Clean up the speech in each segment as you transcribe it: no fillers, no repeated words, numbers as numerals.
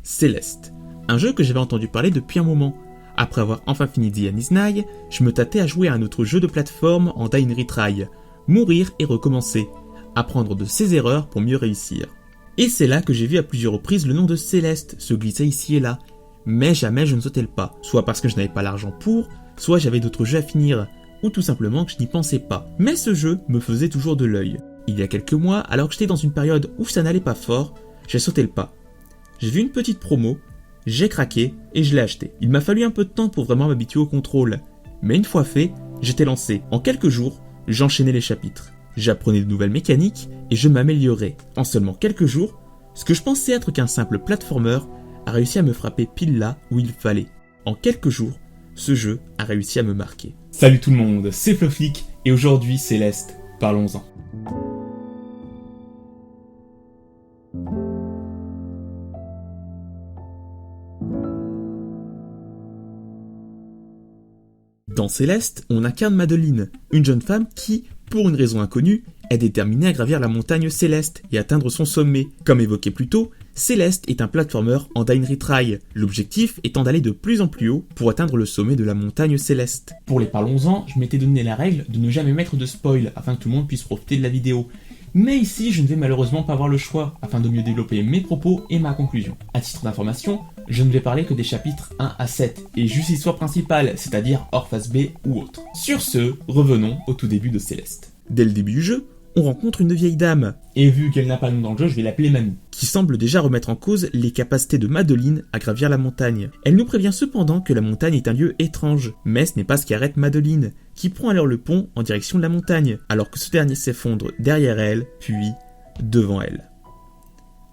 Céleste, un jeu que j'avais entendu parler depuis un moment. Après avoir enfin fini The End is Nigh, je me tâtais à jouer à un autre jeu de plateforme en Die and Retry, mourir et recommencer, apprendre de ses erreurs pour mieux réussir. Et c'est là que j'ai vu à plusieurs reprises le nom de Céleste se glisser ici et là, mais jamais je ne sautais le pas, soit parce que je n'avais pas l'argent pour, soit j'avais d'autres jeux à finir, ou tout simplement que je n'y pensais pas. Mais ce jeu me faisait toujours de l'œil. Il y a quelques mois, alors que j'étais dans une période où ça n'allait pas fort, j'ai sauté le pas. J'ai vu une petite promo, j'ai craqué et je l'ai acheté. Il m'a fallu un peu de temps pour vraiment m'habituer au contrôle, mais une fois fait, j'étais lancé. En quelques jours, j'enchaînais les chapitres. J'apprenais de nouvelles mécaniques et je m'améliorais. En seulement quelques jours, ce que je pensais être qu'un simple platformer a réussi à me frapper pile là où il fallait. En quelques jours, ce jeu a réussi à me marquer. Salut tout le monde, c'est Floflick et aujourd'hui Céleste, parlons-en. Dans Céleste, on incarne Madeline, une jeune femme qui, pour une raison inconnue, est déterminée à gravir la montagne Céleste et atteindre son sommet. Comme évoqué plus tôt, Céleste est un platformer en Die and Retry, l'objectif étant d'aller de plus en plus haut pour atteindre le sommet de la montagne Céleste. Pour les parlons-en, je m'étais donné la règle de ne jamais mettre de spoil afin que tout le monde puisse profiter de la vidéo. Mais ici, je ne vais malheureusement pas avoir le choix afin de mieux développer mes propos et ma conclusion. À titre d'information, je ne vais parler que des chapitres 1 à 7 et juste l'histoire principale, c'est-à-dire hors phase B ou autre. Sur ce, revenons au tout début de Céleste. Dès le début du jeu, on rencontre une vieille dame, et vu qu'elle n'a pas de nom dans le jeu, je vais l'appeler Mamie, qui semble déjà remettre en cause les capacités de Madeline à gravir la montagne. Elle nous prévient cependant que la montagne est un lieu étrange, mais ce n'est pas ce qui arrête Madeline, qui prend alors le pont en direction de la montagne, alors que ce dernier s'effondre derrière elle, puis devant elle.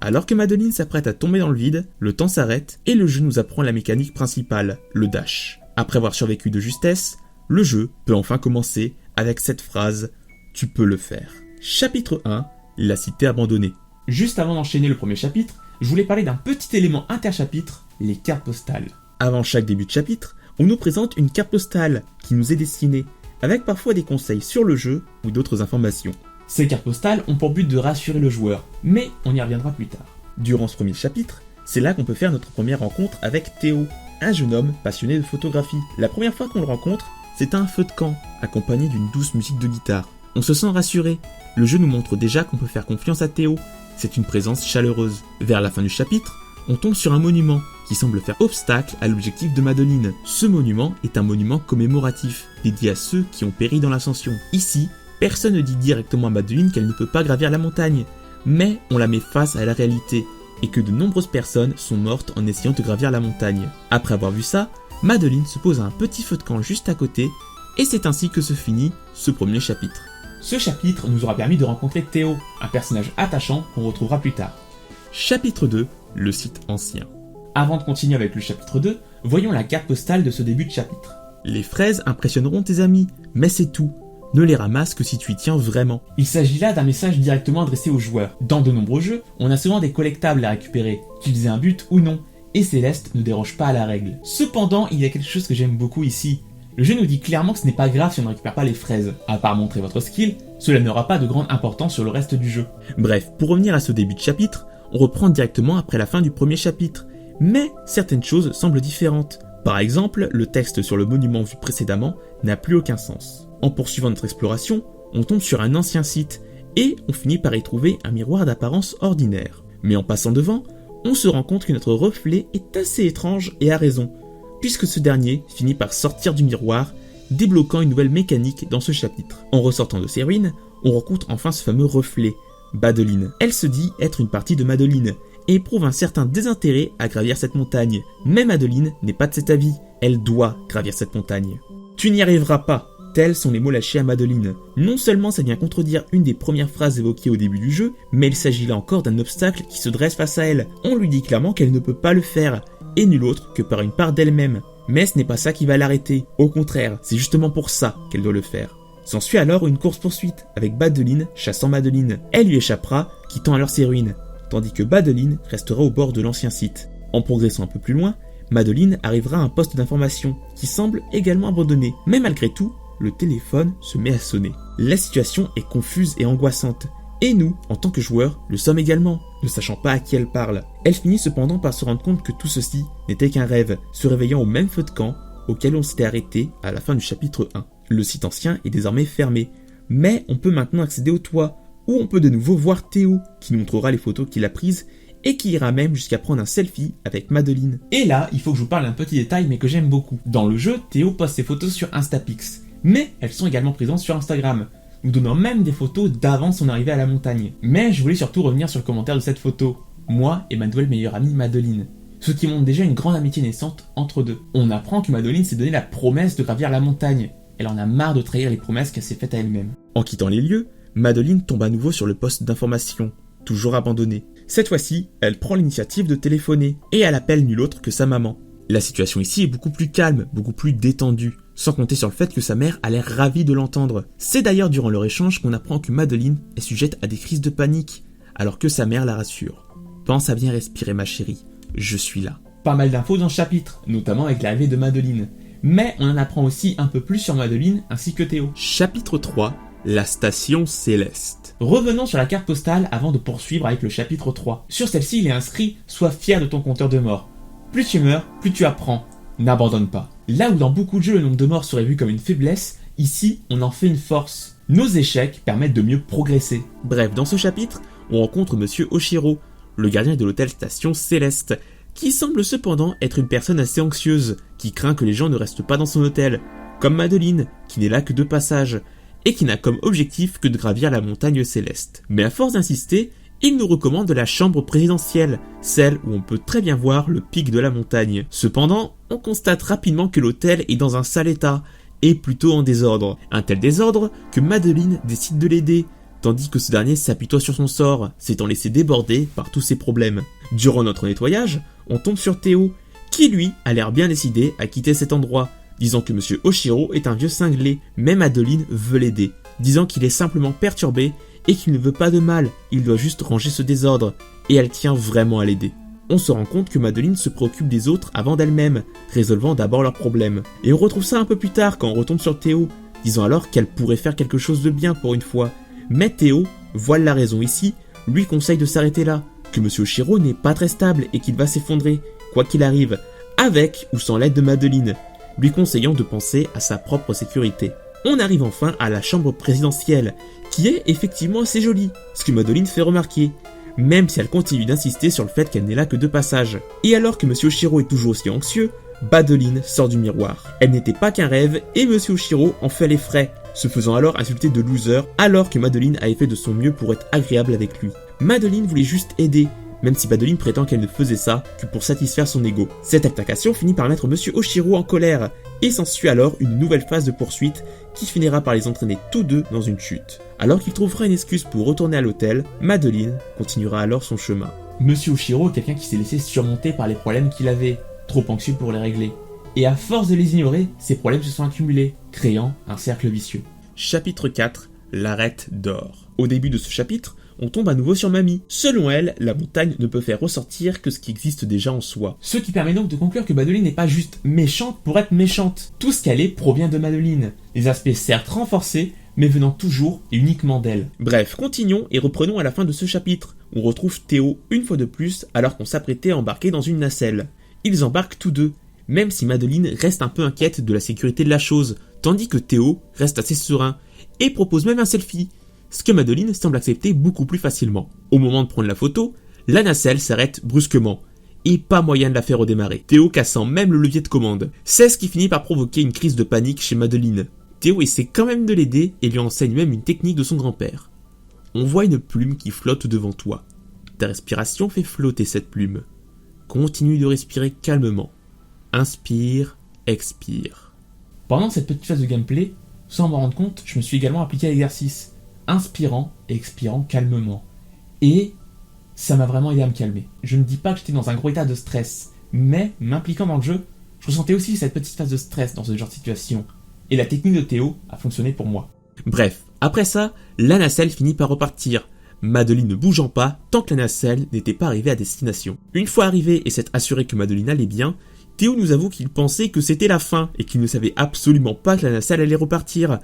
Alors que Madeline s'apprête à tomber dans le vide, le temps s'arrête et le jeu nous apprend la mécanique principale, le dash. Après avoir survécu de justesse, le jeu peut enfin commencer avec cette phrase « Tu peux le faire ». Chapitre 1, la cité abandonnée. Juste avant d'enchaîner le premier chapitre, je voulais parler d'un petit élément interchapitre, les cartes postales. Avant chaque début de chapitre, on nous présente une carte postale qui nous est destinée, avec parfois des conseils sur le jeu ou d'autres informations. Ces cartes postales ont pour but de rassurer le joueur, mais on y reviendra plus tard. Durant ce premier chapitre, c'est là qu'on peut faire notre première rencontre avec Théo, un jeune homme passionné de photographie. La première fois qu'on le rencontre, c'est à un feu de camp, accompagné d'une douce musique de guitare. On se sent rassuré, le jeu nous montre déjà qu'on peut faire confiance à Théo, c'est une présence chaleureuse. Vers la fin du chapitre, on tombe sur un monument qui semble faire obstacle à l'objectif de Madeline. Ce monument est un monument commémoratif, dédié à ceux qui ont péri dans l'ascension. Ici, personne ne dit directement à Madeline qu'elle ne peut pas gravir la montagne, mais on la met face à la réalité, et que de nombreuses personnes sont mortes en essayant de gravir la montagne. Après avoir vu ça, Madeline se pose à un petit feu de camp juste à côté, et c'est ainsi que se finit ce premier chapitre. Ce chapitre nous aura permis de rencontrer Théo, un personnage attachant qu'on retrouvera plus tard. Chapitre 2, le site ancien. Avant de continuer avec le chapitre 2, voyons la carte postale de ce début de chapitre. Les fraises impressionneront tes amis, mais c'est tout. Ne les ramasse que si tu y tiens vraiment. Il s'agit là d'un message directement adressé aux joueurs. Dans de nombreux jeux, on a souvent des collectables à récupérer, qu'ils aient un but ou non, et Céleste ne déroge pas à la règle. Cependant, il y a quelque chose que j'aime beaucoup ici. Le jeu nous dit clairement que ce n'est pas grave si on ne récupère pas les fraises. À part montrer votre skill, cela n'aura pas de grande importance sur le reste du jeu. Bref, pour revenir à ce début de chapitre, on reprend directement après la fin du premier chapitre. Mais certaines choses semblent différentes. Par exemple, le texte sur le monument vu précédemment n'a plus aucun sens. En poursuivant notre exploration, on tombe sur un ancien site, et on finit par y trouver un miroir d'apparence ordinaire. Mais en passant devant, on se rend compte que notre reflet est assez étrange et a raison, puisque ce dernier finit par sortir du miroir, débloquant une nouvelle mécanique dans ce chapitre. En ressortant de ses ruines, on rencontre enfin ce fameux reflet, Madeline. Elle se dit être une partie de Madeline, et éprouve un certain désintérêt à gravir cette montagne. Mais Madeline n'est pas de cet avis, elle doit gravir cette montagne. Tu n'y arriveras pas, tels sont les mots lâchés à Madeline. Non seulement ça vient contredire une des premières phrases évoquées au début du jeu, mais il s'agit là encore d'un obstacle qui se dresse face à elle. On lui dit clairement qu'elle ne peut pas le faire, et nul autre que par une part d'elle-même. Mais ce n'est pas ça qui va l'arrêter, au contraire, c'est justement pour ça qu'elle doit le faire. S'ensuit alors une course-poursuite, avec Madeline chassant Madeline. Elle lui échappera, quittant alors ses ruines, tandis que Madeline restera au bord de l'ancien site. En progressant un peu plus loin, Madeline arrivera à un poste d'information, qui semble également abandonné. Mais malgré tout, le téléphone se met à sonner. La situation est confuse et angoissante, et nous, en tant que joueurs, le sommes également. ne sachant pas à qui elle parle. Elle finit cependant par se rendre compte que tout ceci n'était qu'un rêve, se réveillant au même feu de camp auquel on s'était arrêté à la fin du chapitre 1. Le site ancien est désormais fermé, mais on peut maintenant accéder au toit, où on peut de nouveau voir Théo, qui nous montrera les photos qu'il a prises, et qui ira même jusqu'à prendre un selfie avec Madeline. Et là, il faut que je vous parle d'un petit détail mais que j'aime beaucoup. Dans le jeu, Théo poste ses photos sur Instapix, mais elles sont également présentes sur Instagram, nous donnant même des photos d'avant son arrivée à la montagne. Mais je voulais surtout revenir sur le commentaire de cette photo, moi et ma nouvelle meilleure amie Madeline, ce qui montre déjà une grande amitié naissante entre deux. On apprend que Madeline s'est donné la promesse de gravir la montagne. Elle en a marre de trahir les promesses qu'elle s'est faites à elle-même. En quittant les lieux, Madeline tombe à nouveau sur le poste d'information, toujours abandonné. Cette fois-ci, elle prend l'initiative de téléphoner, et elle appelle nul autre que sa maman. La situation ici est beaucoup plus calme, beaucoup plus détendue, sans compter sur le fait que sa mère a l'air ravie de l'entendre. C'est d'ailleurs durant leur échange qu'on apprend que Madeline est sujette à des crises de panique, alors que sa mère la rassure. Pense à bien respirer ma chérie, je suis là. Pas mal d'infos dans ce chapitre, notamment avec l'arrivée de Madeline. Mais on en apprend aussi un peu plus sur Madeline ainsi que Théo. Chapitre 3, la station Céleste. Revenons sur la carte postale avant de poursuivre avec le chapitre 3. Sur celle-ci, il est inscrit « Sois fier de ton compteur de morts. Plus tu meurs, plus tu apprends. N'abandonne pas. » Là où dans beaucoup de jeux le nombre de morts serait vu comme une faiblesse, ici on en fait une force. Nos échecs permettent de mieux progresser. Bref, dans ce chapitre, on rencontre Monsieur Oshiro, le gardien de l'hôtel Station Céleste, qui semble cependant être une personne assez anxieuse, qui craint que les gens ne restent pas dans son hôtel, comme Madeline, qui n'est là que de passage, et qui n'a comme objectif que de gravir la montagne céleste. Mais à force d'insister, il nous recommande la chambre présidentielle, celle où on peut très bien voir le pic de la montagne. Cependant, on constate rapidement que l'hôtel est dans un sale état, et plutôt en désordre. Un tel désordre que Madeline décide de l'aider, tandis que ce dernier s'apitoie sur son sort, s'étant laissé déborder par tous ses problèmes. Durant notre nettoyage, on tombe sur Théo, qui lui a l'air bien décidé à quitter cet endroit, disant que Monsieur Oshiro est un vieux cinglé, mais Madeline veut l'aider, disant qu'il est simplement perturbé et qu'il ne veut pas de mal, il doit juste ranger ce désordre, et elle tient vraiment à l'aider. On se rend compte que Madeline se préoccupe des autres avant d'elle-même, résolvant d'abord leurs problèmes. Et on retrouve ça un peu plus tard quand on retombe sur Théo, disant alors qu'elle pourrait faire quelque chose de bien pour une fois. Mais Théo, voile la raison ici, lui conseille de s'arrêter là, que Monsieur Oshiro n'est pas très stable et qu'il va s'effondrer, quoi qu'il arrive, avec ou sans l'aide de Madeline, lui conseillant de penser à sa propre sécurité. On arrive enfin à la chambre présidentielle, qui est effectivement assez jolie, ce que Madeline fait remarquer, même si elle continue d'insister sur le fait qu'elle n'est là que de passage. Et alors que Monsieur Oshiro est toujours aussi anxieux, Madeline sort du miroir. Elle n'était pas qu'un rêve, et Monsieur Oshiro en fait les frais, se faisant alors insulter de loser, alors que Madeline avait fait de son mieux pour être agréable avec lui. Madeline voulait juste aider, même si Madeline prétend qu'elle ne faisait ça que pour satisfaire son ego. Cette altercation finit par mettre Monsieur Oshiro en colère, et s'ensuit alors une nouvelle phase de poursuite qui finira par les entraîner tous deux dans une chute. Alors qu'il trouvera une excuse pour retourner à l'hôtel, Madeline continuera alors son chemin. Monsieur Oshiro est quelqu'un qui s'est laissé surmonter par les problèmes qu'il avait, trop anxieux pour les régler. Et à force de les ignorer, ces problèmes se sont accumulés, créant un cercle vicieux. Chapitre 4, l'arête d'or. Au début de ce chapitre, on tombe à nouveau sur Mamie. Selon elle, la montagne ne peut faire ressortir que ce qui existe déjà en soi. Ce qui permet donc de conclure que Madeline n'est pas juste méchante pour être méchante. Tout ce qu'elle est provient de Madeline. Les aspects certes renforcés, mais venant toujours et uniquement d'elle. Bref, continuons et reprenons à la fin de ce chapitre. On retrouve Théo une fois de plus alors qu'on s'apprêtait à embarquer dans une nacelle. Ils embarquent tous deux, même si Madeline reste un peu inquiète de la sécurité de la chose, tandis que Théo reste assez serein et propose même un selfie, ce que Madeline semble accepter beaucoup plus facilement. Au moment de prendre la photo, la nacelle s'arrête brusquement, et pas moyen de la faire redémarrer, Théo cassant même le levier de commande. C'est ce qui finit par provoquer une crise de panique chez Madeline. Théo essaie quand même de l'aider et lui enseigne même une technique de son grand-père. On voit une plume qui flotte devant toi. Ta respiration fait flotter cette plume. Continue de respirer calmement. Inspire, expire. Pendant cette petite phase de gameplay, sans m'en rendre compte, je me suis également appliqué à l'exercice, inspirant et expirant calmement. Et ça m'a vraiment aidé à me calmer. Je ne dis pas que j'étais dans un gros état de stress, mais m'impliquant dans le jeu, je ressentais aussi cette petite phase de stress dans ce genre de situation. Et la technique de Théo a fonctionné pour moi. Bref, après ça, la nacelle finit par repartir, Madeline ne bougeant pas tant que la nacelle n'était pas arrivée à destination. Une fois arrivé et s'être assuré que Madeline allait bien, Théo nous avoue qu'il pensait que c'était la fin et qu'il ne savait absolument pas que la nacelle allait repartir.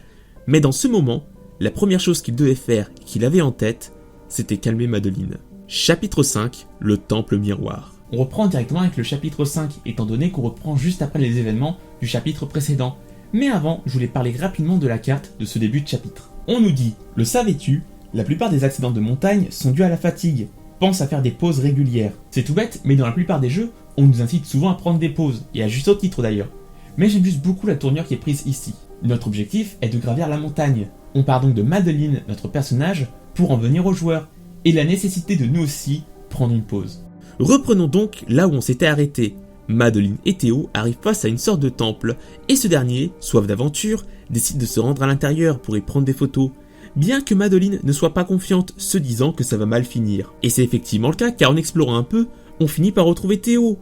Mais dans ce moment, la première chose qu'il devait faire et qu'il avait en tête, c'était calmer Madeline. Chapitre 5, le temple miroir. On reprend directement avec le chapitre 5, étant donné qu'on reprend juste après les événements du chapitre précédent. Mais avant, je voulais parler rapidement de la carte de ce début de chapitre. On nous dit, le savais-tu, la plupart des accidents de montagne sont dus à la fatigue. Pense à faire des pauses régulières. C'est tout bête, mais dans la plupart des jeux, on nous incite souvent à prendre des pauses, et à juste au titre d'ailleurs. Mais j'aime juste beaucoup la tournure qui est prise ici. Notre objectif est de gravir la montagne. On part donc de Madeline, notre personnage, pour en venir aux joueurs, et la nécessité de nous aussi prendre une pause. Reprenons donc là où on s'était arrêté. Madeline et Théo arrivent face à une sorte de temple, et ce dernier, soif d'aventure, décide de se rendre à l'intérieur pour y prendre des photos. Bien que Madeline ne soit pas confiante, se disant que ça va mal finir. Et c'est effectivement le cas, car en explorant un peu, on finit par retrouver Théo,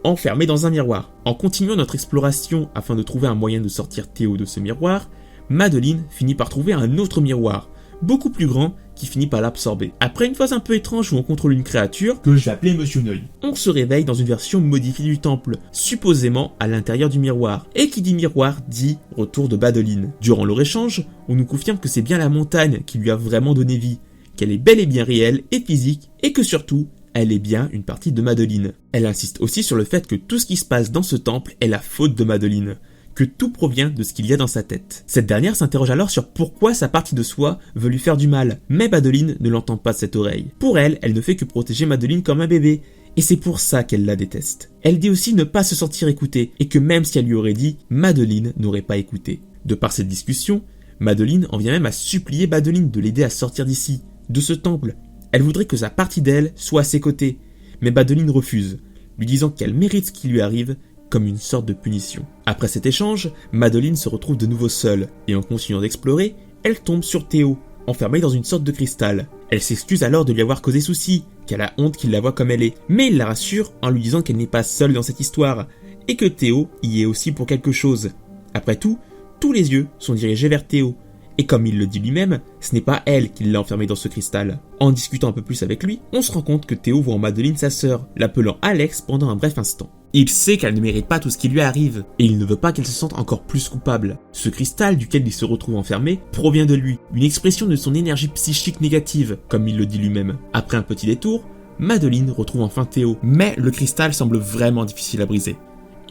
enfermé dans un miroir. En continuant notre exploration afin de trouver un moyen de sortir Théo de ce miroir, Madeline finit par trouver un autre miroir, beaucoup plus grand, qui finit par l'absorber. Après une phase un peu étrange où on contrôle une créature, que je vais appeler Monsieur Neuil, on se réveille dans une version modifiée du temple, supposément à l'intérieur du miroir. Et qui dit miroir dit retour de Madeline. Durant leur échange, on nous confirme que c'est bien la montagne qui lui a vraiment donné vie, qu'elle est bel et bien réelle et physique, et que surtout, elle est bien une partie de Madeline. Elle insiste aussi sur le fait que tout ce qui se passe dans ce temple est la faute de Madeline, que tout provient de ce qu'il y a dans sa tête. Cette dernière s'interroge alors sur pourquoi sa partie de soi veut lui faire du mal, mais Madeline ne l'entend pas de cette oreille. Pour elle, elle ne fait que protéger Madeline comme un bébé, et c'est pour ça qu'elle la déteste. Elle dit aussi ne pas se sentir écoutée, et que même si elle lui aurait dit, Madeline n'aurait pas écouté. De par cette discussion, Madeline en vient même à supplier Madeline de l'aider à sortir d'ici, de ce temple. Elle voudrait que sa partie d'elle soit à ses côtés, mais Madeline refuse, lui disant qu'elle mérite ce qui lui arrive, comme une sorte de punition. Après cet échange, Madeline se retrouve de nouveau seule, et en continuant d'explorer, elle tombe sur Théo, enfermé dans une sorte de cristal. Elle s'excuse alors de lui avoir causé souci, qu'elle a honte qu'il la voit comme elle est, mais il la rassure en lui disant qu'elle n'est pas seule dans cette histoire, et que Théo y est aussi pour quelque chose. Après tout, tous les yeux sont dirigés vers Théo, et comme il le dit lui-même, ce n'est pas elle qui l'a enfermé dans ce cristal. En discutant un peu plus avec lui, on se rend compte que Théo voit en Madeline sa sœur, l'appelant Alex pendant un bref instant. Il sait qu'elle ne mérite pas tout ce qui lui arrive, et il ne veut pas qu'elle se sente encore plus coupable. Ce cristal duquel il se retrouve enfermé provient de lui, une expression de son énergie psychique négative, comme il le dit lui-même. Après un petit détour, Madeline retrouve enfin Théo, mais le cristal semble vraiment difficile à briser.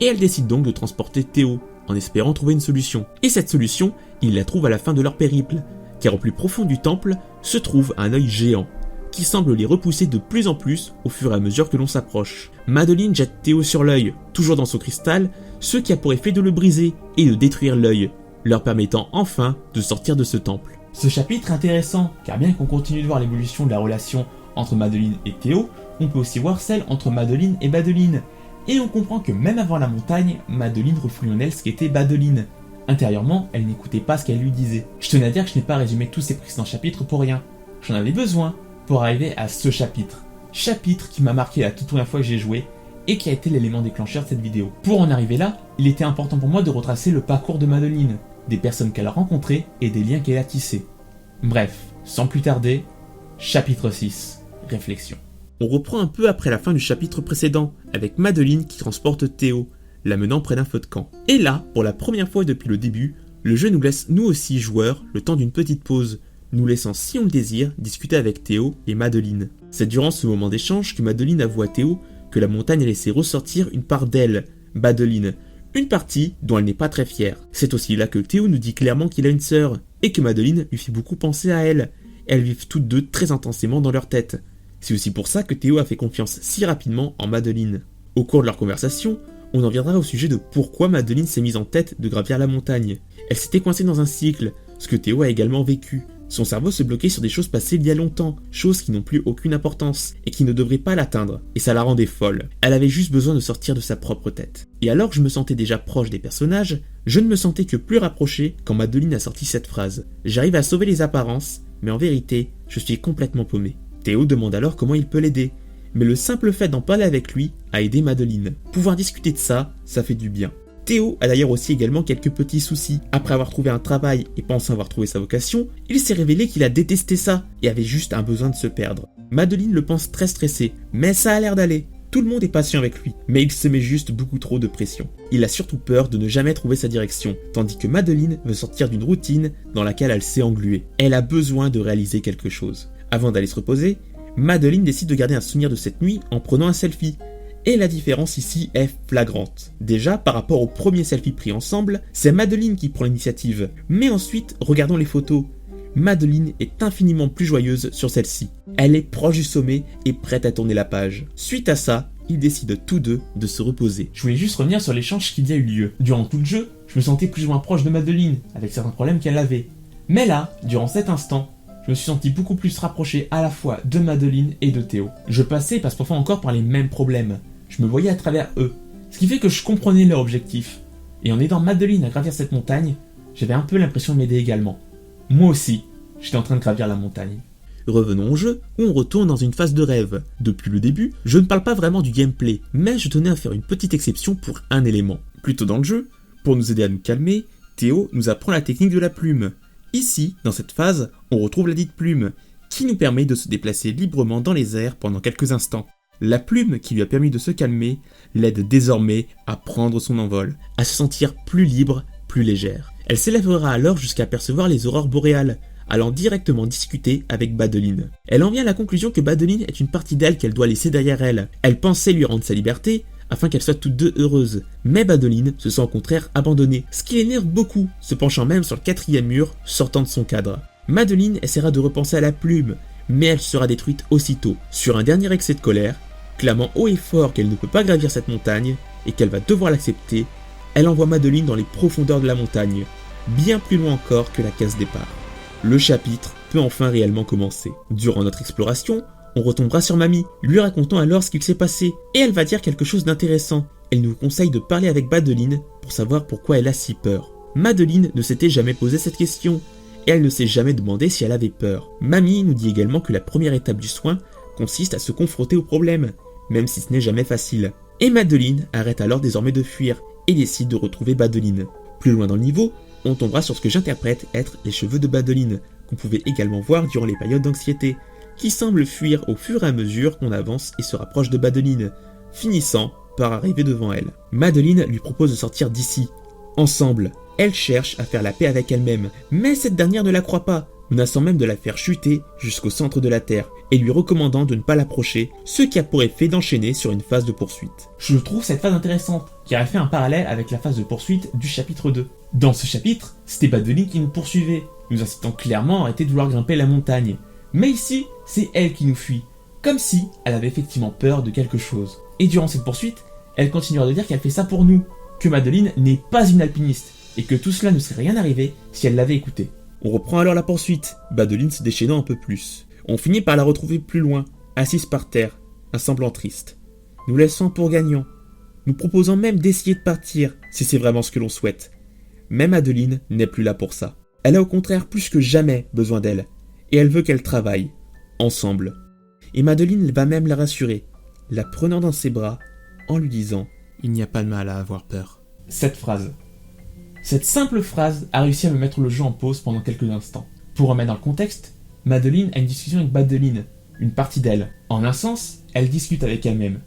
Et elle décide donc de transporter Théo, en espérant trouver une solution. Et cette solution, il la trouve à la fin de leur périple, car au plus profond du temple se trouve un œil géant, qui semble les repousser de plus en plus au fur et à mesure que l'on s'approche. Madeline jette Théo sur l'œil, toujours dans son cristal, ce qui a pour effet de le briser et de détruire l'œil, leur permettant enfin de sortir de ce temple. Ce chapitre est intéressant, car bien qu'on continue de voir l'évolution de la relation entre Madeline et Théo, on peut aussi voir celle entre Madeline et Madeline. Et on comprend que même avant la montagne, Madeline refoulait en elle ce qu'était Madeline. Intérieurement, elle n'écoutait pas ce qu'elle lui disait. Je tenais à dire que je n'ai pas résumé tous ces précédents chapitres pour rien. J'en avais besoin pour arriver à ce chapitre. Chapitre qui m'a marqué la toute première fois que j'ai joué et qui a été l'élément déclencheur de cette vidéo. Pour en arriver là, il était important pour moi de retracer le parcours de Madeline, des personnes qu'elle a rencontrées et des liens qu'elle a tissés. Bref, sans plus tarder, chapitre 6, réflexion. On reprend un peu après la fin du chapitre précédent, avec Madeline qui transporte Théo, l'amenant près d'un feu de camp. Et là, pour la première fois depuis le début, le jeu nous laisse nous aussi joueurs le temps d'une petite pause, nous laissant, si on le désire, discuter avec Théo et Madeline. C'est durant ce moment d'échange que Madeline avoue à Théo que la montagne a laissé ressortir une part d'elle, Madeline, une partie dont elle n'est pas très fière. C'est aussi là que Théo nous dit clairement qu'il a une sœur, et que Madeline lui fait beaucoup penser à elle. Elles vivent toutes deux très intensément dans leur tête. C'est aussi pour ça que Théo a fait confiance si rapidement en Madeline. Au cours de leur conversation, on en viendra au sujet de pourquoi Madeline s'est mise en tête de gravir la montagne. Elle s'était coincée dans un cycle, ce que Théo a également vécu. Son cerveau se bloquait sur des choses passées il y a longtemps, choses qui n'ont plus aucune importance, et qui ne devraient pas l'atteindre, et ça la rendait folle. Elle avait juste besoin de sortir de sa propre tête. Et alors que je me sentais déjà proche des personnages, je ne me sentais que plus rapproché quand Madeline a sorti cette phrase. J'arrive à sauver les apparences, mais en vérité, je suis complètement paumé. Théo demande alors comment il peut l'aider, mais le simple fait d'en parler avec lui a aidé Madeline. Pouvoir discuter de ça, ça fait du bien. Théo a d'ailleurs aussi également quelques petits soucis. Après avoir trouvé un travail et pensant avoir trouvé sa vocation, il s'est révélé qu'il a détesté ça et avait juste un besoin de se perdre. Madeline le pense très stressé, mais ça a l'air d'aller. Tout le monde est patient avec lui, mais il se met juste beaucoup trop de pression. Il a surtout peur de ne jamais trouver sa direction, tandis que Madeline veut sortir d'une routine dans laquelle elle s'est engluée. Elle a besoin de réaliser quelque chose. Avant d'aller se reposer, Madeline décide de garder un souvenir de cette nuit en prenant un selfie. Et la différence ici est flagrante. Déjà, par rapport au premier selfie pris ensemble, c'est Madeline qui prend l'initiative. Mais ensuite, regardons les photos. Madeline est infiniment plus joyeuse sur celle-ci. Elle est proche du sommet et prête à tourner la page. Suite à ça, ils décident tous deux de se reposer. Je voulais juste revenir sur l'échange qu'il y a eu lieu. Durant tout le jeu, je me sentais plus ou moins proche de Madeline, avec certains problèmes qu'elle avait. Mais là, durant cet instant, je me suis senti beaucoup plus rapproché à la fois de Madeline et de Théo. Je passais, passe parfois encore, par les mêmes problèmes. Je me voyais à travers eux, ce qui fait que je comprenais leur objectif. Et en aidant Madeline à gravir cette montagne, j'avais un peu l'impression de m'aider également. Moi aussi, j'étais en train de gravir la montagne. Revenons au jeu, où on retourne dans une phase de rêve. Depuis le début, je ne parle pas vraiment du gameplay, mais je tenais à faire une petite exception pour un élément. Plus tôt dans le jeu, pour nous aider à nous calmer, Théo nous apprend la technique de la plume. Ici, dans cette phase, on retrouve la dite plume, qui nous permet de se déplacer librement dans les airs pendant quelques instants. La plume qui lui a permis de se calmer l'aide désormais à prendre son envol, à se sentir plus libre, plus légère. Elle s'élèvera alors jusqu'à percevoir les aurores boréales, allant directement discuter avec Madeline. Elle en vient à la conclusion que Madeline est une partie d'elle qu'elle doit laisser derrière elle. Elle pensait lui rendre sa liberté, afin qu'elles soient toutes deux heureuses. Mais Madeline se sent au contraire abandonnée, ce qui l'énerve beaucoup, se penchant même sur le 4e mur, sortant de son cadre. Madeline essaiera de repenser à la plume, mais elle sera détruite aussitôt, sur un dernier excès de colère. Clamant haut et fort qu'elle ne peut pas gravir cette montagne et qu'elle va devoir l'accepter, elle envoie Madeline dans les profondeurs de la montagne, bien plus loin encore que la case départ. Le chapitre peut enfin réellement commencer. Durant notre exploration, on retombera sur Mamie, lui racontant alors ce qu'il s'est passé, et elle va dire quelque chose d'intéressant. Elle nous conseille de parler avec Madeline pour savoir pourquoi elle a si peur. Madeline ne s'était jamais posé cette question, et elle ne s'est jamais demandé si elle avait peur. Mamie nous dit également que la première étape du soin consiste à se confronter au problème, même si ce n'est jamais facile. Et Madeline arrête alors désormais de fuir et décide de retrouver Madeline. Plus loin dans le niveau, on tombera sur ce que j'interprète être les cheveux de Madeline, qu'on pouvait également voir durant les périodes d'anxiété, qui semblent fuir au fur et à mesure qu'on avance et se rapproche de Madeline, finissant par arriver devant elle. Madeline lui propose de sortir d'ici. Ensemble, elle cherche à faire la paix avec elle-même, mais cette dernière ne la croit pas, menaçant même de la faire chuter jusqu'au centre de la Terre, et lui recommandant de ne pas l'approcher, ce qui a pour effet d'enchaîner sur une phase de poursuite. Je trouve cette phase intéressante, car elle fait un parallèle avec la phase de poursuite du chapitre 2. Dans ce chapitre, c'était Madeline qui nous poursuivait, nous incitant clairement à arrêter de vouloir grimper la montagne. Mais ici, c'est elle qui nous fuit, comme si elle avait effectivement peur de quelque chose. Et durant cette poursuite, elle continuera de dire qu'elle fait ça pour nous, que Madeline n'est pas une alpiniste, et que tout cela ne serait rien arrivé si elle l'avait écouté. On reprend alors la poursuite, Madeline se déchaînant un peu plus. On finit par la retrouver plus loin, assise par terre, un semblant triste. Nous laissant pour gagnant, nous proposant même d'essayer de partir, si c'est vraiment ce que l'on souhaite. Mais Madeline n'est plus là pour ça. Elle a au contraire plus que jamais besoin d'elle, et elle veut qu'elle travaille, ensemble. Et Madeline va même la rassurer, la prenant dans ses bras, en lui disant « Il n'y a pas de mal à avoir peur ». Cette simple phrase a réussi à me mettre le jeu en pause pendant quelques instants. Pour remettre dans le contexte, Madeline a une discussion avec Madeline, une partie d'elle. En un sens, elle discute avec elle-même.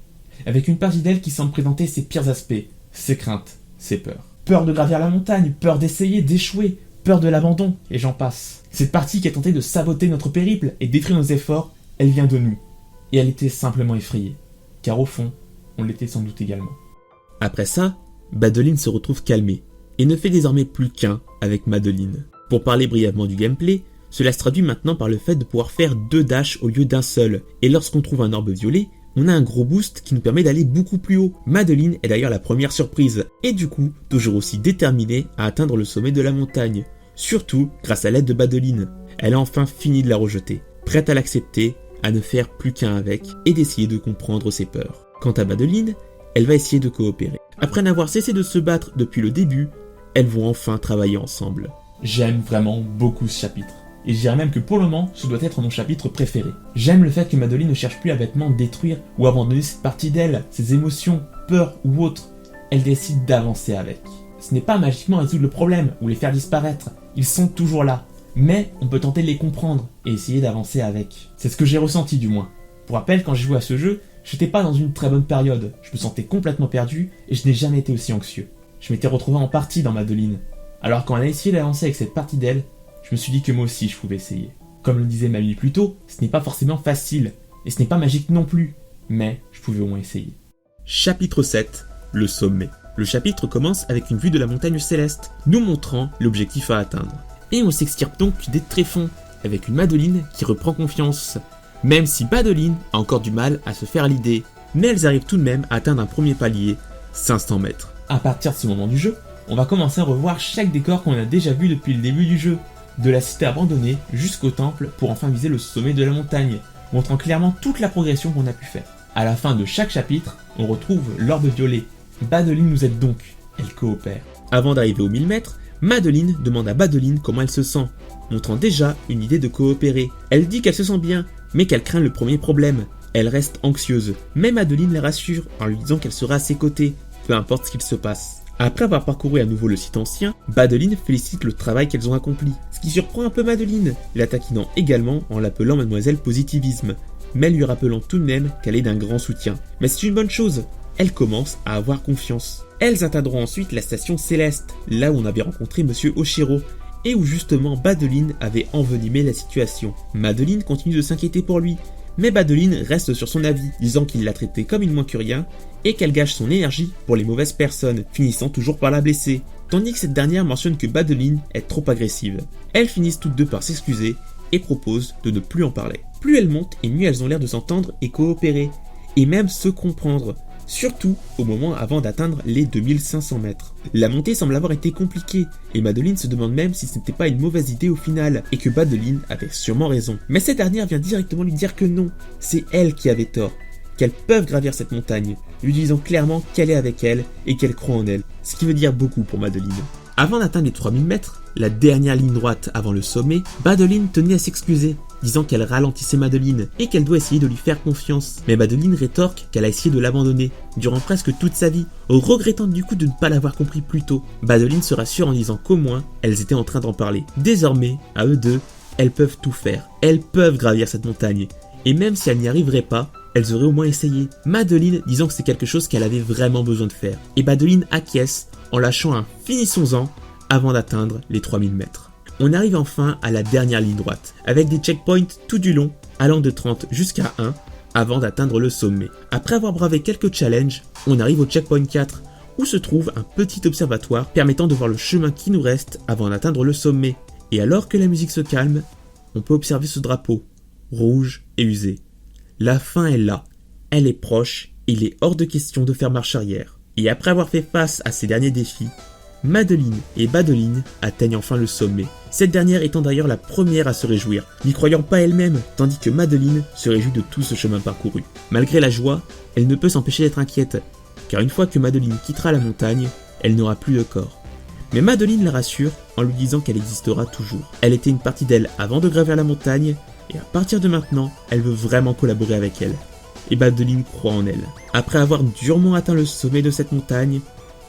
Avec une partie d'elle qui semble présenter ses pires aspects, ses craintes, ses peurs. Peur de gravir la montagne, peur d'essayer, d'échouer, peur de l'abandon, et j'en passe. Cette partie qui a tenté de saboter notre périple et détruire nos efforts, elle vient de nous. Et elle était simplement effrayée. Car au fond, on l'était sans doute également. Après ça, Madeline se retrouve calmée, et ne fait désormais plus qu'un avec Madeline. Pour parler brièvement du gameplay, cela se traduit maintenant par le fait de pouvoir faire 2 dashs au lieu d'un seul, et lorsqu'on trouve un orbe violet, on a un gros boost qui nous permet d'aller beaucoup plus haut. Madeline est d'ailleurs la première surprise, et du coup, toujours aussi déterminée à atteindre le sommet de la montagne, surtout grâce à l'aide de Madeline. Elle a enfin fini de la rejeter, prête à l'accepter, à ne faire plus qu'un avec, et d'essayer de comprendre ses peurs. Quant à Madeline, elle va essayer de coopérer. Après n'avoir cessé de se battre depuis le début, elles vont enfin travailler ensemble. J'aime vraiment beaucoup ce chapitre. Et je dirais même que pour le moment, ce doit être mon chapitre préféré. J'aime le fait que Madeline ne cherche plus à bêtement détruire ou abandonner cette partie d'elle, ses émotions, peurs ou autres. Elle décide d'avancer avec. Ce n'est pas magiquement résoudre le problème ou les faire disparaître. Ils sont toujours là. Mais on peut tenter de les comprendre et essayer d'avancer avec. C'est ce que j'ai ressenti du moins. Pour rappel, quand j'ai joué à ce jeu, j'étais pas dans une très bonne période. Je me sentais complètement perdu et je n'ai jamais été aussi anxieux. Je m'étais retrouvé en partie dans Madeline. Alors quand elle a essayé d'avancer avec cette partie d'elle, je me suis dit que moi aussi je pouvais essayer. Comme le disait Mamie plus tôt, ce n'est pas forcément facile, et ce n'est pas magique non plus, mais je pouvais au moins essayer. Chapitre 7, le sommet. Le chapitre commence avec une vue de la montagne céleste, nous montrant l'objectif à atteindre. Et on s'extirpe donc des tréfonds, avec une Madeline qui reprend confiance. Même si Madeline a encore du mal à se faire à l'idée, mais elles arrivent tout de même à atteindre un premier palier, 500 mètres. À partir de ce moment du jeu, on va commencer à revoir chaque décor qu'on a déjà vu depuis le début du jeu, de la cité abandonnée jusqu'au temple pour enfin viser le sommet de la montagne, montrant clairement toute la progression qu'on a pu faire. À la fin de chaque chapitre, on retrouve l'orbe violet. Madeline nous aide donc, elle coopère. Avant d'arriver aux 1000 mètres, Madeline demande à Badeline comment elle se sent, montrant déjà une idée de coopérer. Elle dit qu'elle se sent bien, mais qu'elle craint le premier problème. Elle reste anxieuse, mais Madeline la rassure en lui disant qu'elle sera à ses côtés, peu importe ce qu'il se passe. Après avoir parcouru à nouveau le site ancien, Badeline félicite le travail qu'elles ont accompli, ce qui surprend un peu Madeline, la taquinant également en l'appelant Mademoiselle Positivisme, mais lui rappelant tout de même qu'elle est d'un grand soutien. Mais c'est une bonne chose, elles commencent à avoir confiance. Elles atteindront ensuite la station Céleste, là où on avait rencontré Monsieur Oshiro, et où justement Badeline avait envenimé la situation. Madeline continue de s'inquiéter pour lui, mais Badeline reste sur son avis, disant qu'il l'a traitée comme une moins que rien, et qu'elle gâche son énergie pour les mauvaises personnes, finissant toujours par la blesser, tandis que cette dernière mentionne que Badeline est trop agressive. Elles finissent toutes deux par s'excuser, et proposent de ne plus en parler. Plus elles montent, et mieux elles ont l'air de s'entendre et coopérer, et même se comprendre, surtout au moment avant d'atteindre les 2500 mètres. La montée semble avoir été compliquée, et Madeline se demande même si ce n'était pas une mauvaise idée au final, et que Badeline avait sûrement raison. Mais cette dernière vient directement lui dire que non, c'est elle qui avait tort, qu'elles peuvent gravir cette montagne, lui disant clairement qu'elle est avec elle et qu'elle croit en elle, ce qui veut dire beaucoup pour Madeline. Avant d'atteindre les 3000 mètres, la dernière ligne droite avant le sommet, Badeline tenait à s'excuser, disant qu'elle ralentissait Madeline et qu'elle doit essayer de lui faire confiance. Mais Badeline rétorque qu'elle a essayé de l'abandonner durant presque toute sa vie, regrettant du coup de ne pas l'avoir compris plus tôt. Badeline se rassure en disant qu'au moins, elles étaient en train d'en parler. Désormais, à eux deux, elles peuvent tout faire. Elles peuvent gravir cette montagne. Et même si elles n'y arriveraient pas, elles auraient au moins essayé. Madeline disant que c'est quelque chose qu'elle avait vraiment besoin de faire. Et Badeline acquiesce en lâchant un « finissons-en » avant d'atteindre les 3000 mètres. On arrive enfin à la dernière ligne droite, avec des checkpoints tout du long, allant de 30 jusqu'à 1, avant d'atteindre le sommet. Après avoir bravé quelques challenges, on arrive au checkpoint 4, où se trouve un petit observatoire permettant de voir le chemin qui nous reste avant d'atteindre le sommet. Et alors que la musique se calme, on peut observer ce drapeau, rouge et usé. La fin est là, elle est proche, et il est hors de question de faire marche arrière. Et après avoir fait face à ces derniers défis, Madeline et Badeline atteignent enfin le sommet, cette dernière étant d'ailleurs la première à se réjouir, n'y croyant pas elle-même, tandis que Madeline se réjouit de tout ce chemin parcouru. Malgré la joie, elle ne peut s'empêcher d'être inquiète, car une fois que Madeline quittera la montagne, elle n'aura plus de corps. Mais Madeline la rassure en lui disant qu'elle existera toujours. Elle était une partie d'elle avant de gravir la montagne, et à partir de maintenant, elle veut vraiment collaborer avec elle. Et Badeline croit en elle. Après avoir durement atteint le sommet de cette montagne,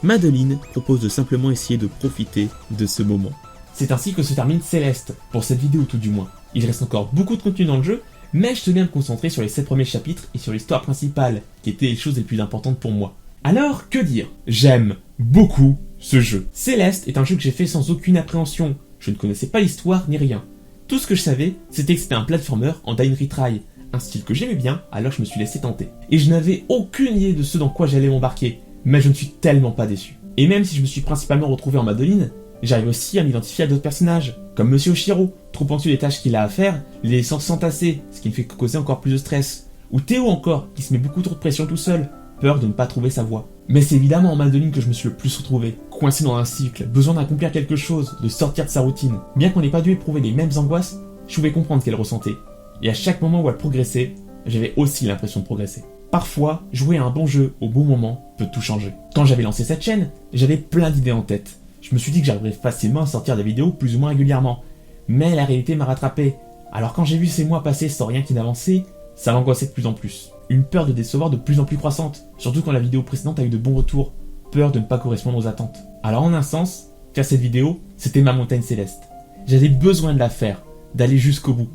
Madeline propose de simplement essayer de profiter de ce moment. C'est ainsi que se termine Céleste, pour cette vidéo tout du moins. Il reste encore beaucoup de contenu dans le jeu, mais je tenais à me concentrer sur les 7 premiers chapitres et sur l'histoire principale, qui étaient les choses les plus importantes pour moi. Alors, que dire? J'aime beaucoup ce jeu. Céleste est un jeu que j'ai fait sans aucune appréhension, je ne connaissais pas l'histoire ni rien. Tout ce que je savais, c'était que c'était un platformer en die and retry, un style que j'aimais bien, alors je me suis laissé tenter. Et je n'avais aucune idée de ce dans quoi j'allais m'embarquer, mais je ne suis tellement pas déçu. Et même si je me suis principalement retrouvé en Madeline, j'arrive aussi à m'identifier à d'autres personnages, comme Monsieur Oshiro, trop anxieux des tâches qu'il a à faire, les laissant s'entasser, ce qui me fait causer encore plus de stress. Ou Théo encore, qui se met beaucoup trop de pression tout seul, peur de ne pas trouver sa voie. Mais c'est évidemment en Madeline que je me suis le plus retrouvé, coincé dans un cycle, besoin d'accomplir quelque chose, de sortir de sa routine. Bien qu'on n'ait pas dû éprouver les mêmes angoisses, je pouvais comprendre ce qu'elle ressentait. Et à chaque moment où elle progressait, j'avais aussi l'impression de progresser. Parfois, jouer à un bon jeu au bon moment peut tout changer. Quand j'avais lancé cette chaîne, j'avais plein d'idées en tête. Je me suis dit que j'arriverais facilement à sortir des vidéos plus ou moins régulièrement. Mais la réalité m'a rattrapé. Alors quand j'ai vu ces mois passer sans rien qui n'avançait, ça m'angoissait de plus en plus. Une peur de décevoir de plus en plus croissante, surtout quand la vidéo précédente a eu de bons retours. Peur de ne pas correspondre aux attentes. Alors en un sens, faire cette vidéo, c'était ma montagne céleste. J'avais besoin de la faire, d'aller jusqu'au bout.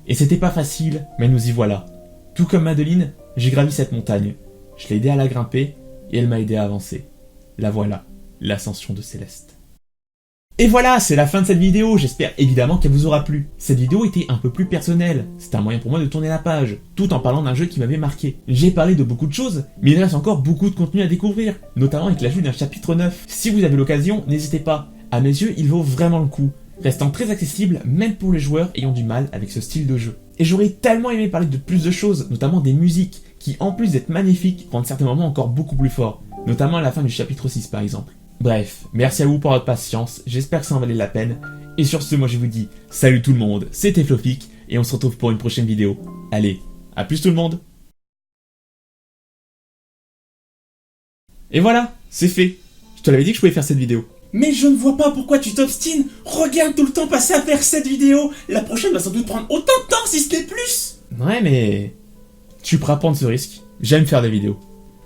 Et c'était pas facile, mais nous y voilà. Tout comme Madeline, j'ai gravi cette montagne. Je l'ai aidée à la grimper, et elle m'a aidé à avancer. La voilà, l'ascension de Céleste. Et voilà, c'est la fin de cette vidéo, j'espère évidemment qu'elle vous aura plu. Cette vidéo était un peu plus personnelle, c'était un moyen pour moi de tourner la page, tout en parlant d'un jeu qui m'avait marqué. J'ai parlé de beaucoup de choses, mais il reste encore beaucoup de contenu à découvrir, notamment avec l'ajout d'un chapitre 9. Si vous avez l'occasion, n'hésitez pas, à mes yeux il vaut vraiment le coup, restant très accessible même pour les joueurs ayant du mal avec ce style de jeu. Et j'aurais tellement aimé parler de plus de choses, notamment des musiques, qui en plus d'être magnifiques, rendent certains moments encore beaucoup plus forts, notamment à la fin du chapitre 6 par exemple. Bref, merci à vous pour votre patience, j'espère que ça en valait la peine, et sur ce moi je vous dis salut tout le monde, c'était Flofik, et on se retrouve pour une prochaine vidéo. Allez, à plus tout le monde. Et voilà, c'est fait. Je te l'avais dit que je pouvais faire cette vidéo. Mais je ne vois pas pourquoi tu t'obstines. Regarde tout le temps passé à faire cette vidéo. La prochaine va sans doute prendre autant de temps si ce n'est plus. Ouais mais... tu pourras prendre ce risque. J'aime faire des vidéos.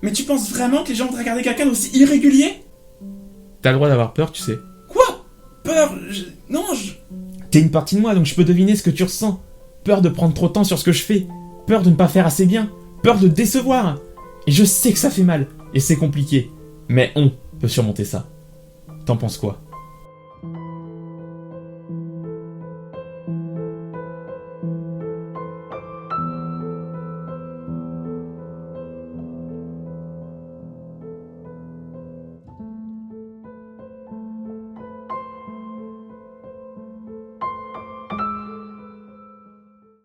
Mais tu penses vraiment que les gens vont regarder quelqu'un d'aussi irrégulier? T'as le droit d'avoir peur, tu sais. Quoi? Peur? Non, T'es une partie de moi, donc je peux deviner ce que tu ressens. Peur de prendre trop de temps sur ce que je fais. Peur de ne pas faire assez bien. Peur de décevoir. Et je sais que ça fait mal. Et c'est compliqué. Mais on peut surmonter ça. T'en penses quoi?